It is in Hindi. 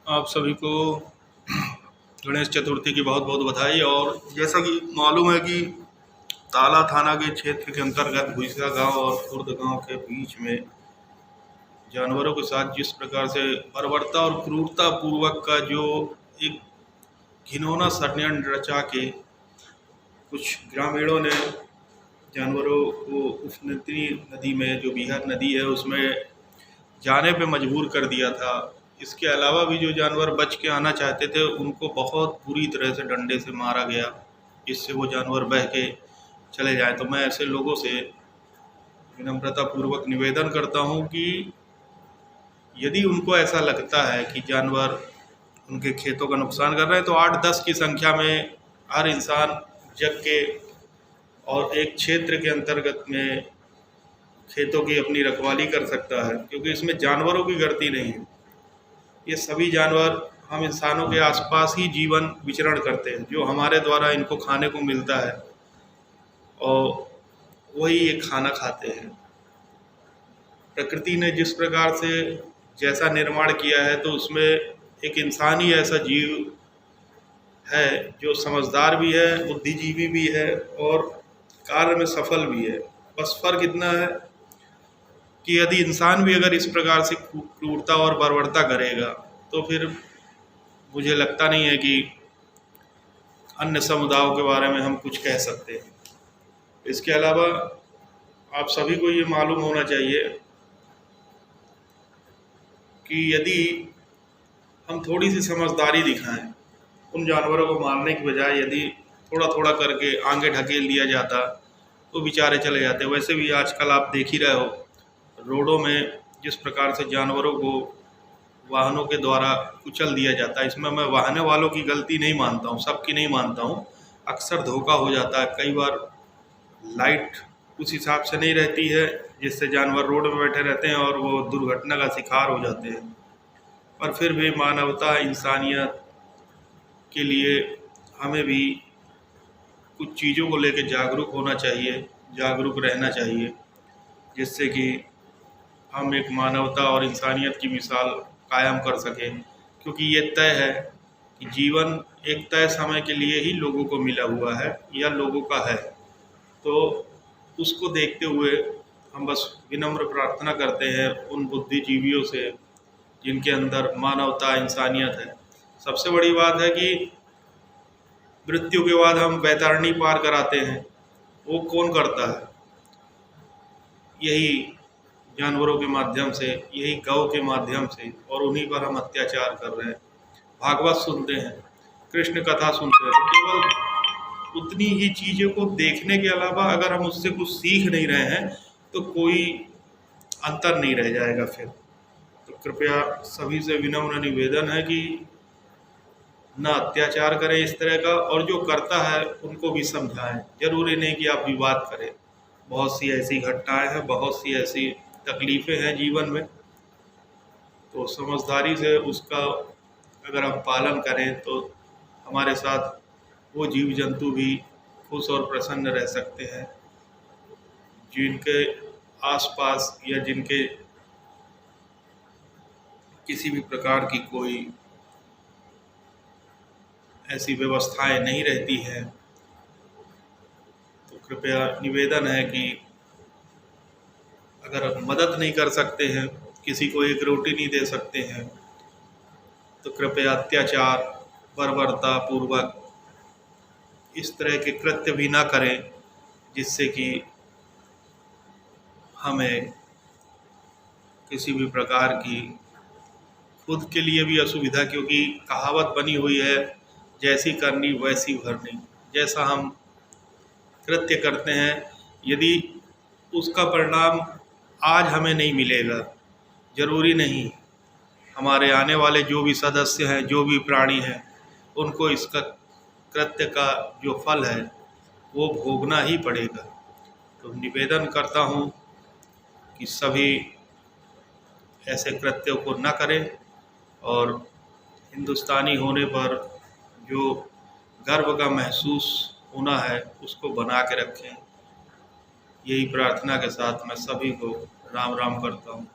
आप सभी को गणेश चतुर्थी की बहुत बहुत बधाई। और जैसा कि मालूम है कि ताला थाना के क्षेत्र के अंतर्गत भुइसा गांव और खुर्द गांव के बीच में जानवरों के साथ जिस प्रकार से बर्बरता और क्रूरता पूर्वक का जो एक घिनौना षड्यंत्र रचा के कुछ ग्रामीणों ने जानवरों को उस नदी में, जो बिहार नदी है, उसमें जाने पे मजबूर कर दिया था। इसके अलावा भी जो जानवर बच के आना चाहते थे उनको बहुत बुरी तरह से डंडे से मारा गया, जिससे वो जानवर बह के चले जाए। तो मैं ऐसे लोगों से विनम्रता पूर्वक निवेदन करता हूँ कि यदि उनको ऐसा लगता है कि जानवर उनके खेतों का नुकसान कर रहे हैं तो 8-10 की संख्या में हर इंसान जग के और एक क्षेत्र के अंतर्गत में खेतों की अपनी रखवाली कर सकता है, क्योंकि इसमें जानवरों की गलती नहीं है। ये सभी जानवर हम इंसानों के आसपास ही जीवन विचरण करते हैं, जो हमारे द्वारा इनको खाने को मिलता है और वही ये खाना खाते हैं। प्रकृति ने जिस प्रकार से जैसा निर्माण किया है तो उसमें एक इंसान ही ऐसा जीव है जो समझदार भी है, बुद्धिजीवी भी है और कार्य में सफल भी है। बस फर्क इतना है कि यदि इंसान भी अगर इस प्रकार से क्रूरता और बर्बरता करेगा तो फिर मुझे लगता नहीं है कि अन्य समुदायों के बारे में हम कुछ कह सकते हैं। इसके अलावा आप सभी को ये मालूम होना चाहिए कि यदि हम थोड़ी सी समझदारी दिखाएं, उन जानवरों को मारने की बजाय यदि थोड़ा थोड़ा करके आगे ढकेल दिया जाता तो बेचारे चले जाते। वैसे भी आजकल आप देख ही रहे हो, रोडों में जिस प्रकार से जानवरों को वाहनों के द्वारा कुचल दिया जाता है। इसमें मैं वाहन वालों की गलती नहीं मानता हूँ, सबकी नहीं मानता हूँ। अक्सर धोखा हो जाता है, कई बार लाइट उस हिसाब से नहीं रहती है जिससे जानवर रोड में बैठे रहते हैं और वो दुर्घटना का शिकार हो जाते हैं। पर फिर भी मानवता, इंसानियत के लिए हमें भी कुछ चीज़ों को लेकर जागरूक होना चाहिए, जागरूक रहना चाहिए, जिससे कि हम एक मानवता और इंसानियत की मिसाल कायम कर सकें। क्योंकि ये तय है कि जीवन एक तय समय के लिए ही लोगों को मिला हुआ है या लोगों का है, तो उसको देखते हुए हम बस विनम्र प्रार्थना करते हैं उन बुद्धिजीवियों से जिनके अंदर मानवता, इंसानियत है। सबसे बड़ी बात है कि मृत्यु के बाद हम वैतरणी पार कराते हैं, वो कौन करता है? यही जानवरों के माध्यम से, यही गौ के माध्यम से, और उन्हीं पर हम अत्याचार कर रहे हैं। भागवत सुनते हैं, कृष्ण कथा सुनते हैं, तो केवल उतनी ही चीज़ों को देखने के अलावा अगर हम उससे कुछ सीख नहीं रहे हैं तो कोई अंतर नहीं रह जाएगा फिर। तो कृपया सभी से विनम्र निवेदन है कि ना अत्याचार करें इस तरह का, और जो करता है उनको भी समझाएं। जरूरी नहीं कि आप विवाद करें, बहुत सी ऐसी घटनाएं हैं, बहुत सी ऐसी तकलीफ़ें हैं जीवन में, तो समझदारी से उसका अगर हम पालन करें तो हमारे साथ वो जीव जंतु भी खुश और प्रसन्न रह सकते हैं, जिनके आसपास या जिनके किसी भी प्रकार की कोई ऐसी व्यवस्थाएं नहीं रहती हैं। तो कृपया निवेदन है कि अगर आप मदद नहीं कर सकते हैं, किसी को एक रोटी नहीं दे सकते हैं, तो कृपया अत्याचार, बर्बरता पूर्वक इस तरह के कृत्य भी ना करें जिससे कि हमें किसी भी प्रकार की खुद के लिए भी असुविधा। क्योंकि कहावत बनी हुई है, जैसी करनी वैसी भरनी। जैसा हम कृत्य करते हैं, यदि उसका परिणाम आज हमें नहीं मिलेगा, ज़रूरी नहीं हमारे आने वाले जो भी सदस्य हैं, जो भी प्राणी हैं, उनको इसका कृत्य का जो फल है वो भोगना ही पड़ेगा। तो निवेदन करता हूँ कि सभी ऐसे कृत्यों को न करें और हिंदुस्तानी होने पर जो गर्व का महसूस होना है उसको बना के रखें। यही प्रार्थना के साथ मैं सभी को राम राम करता हूँ।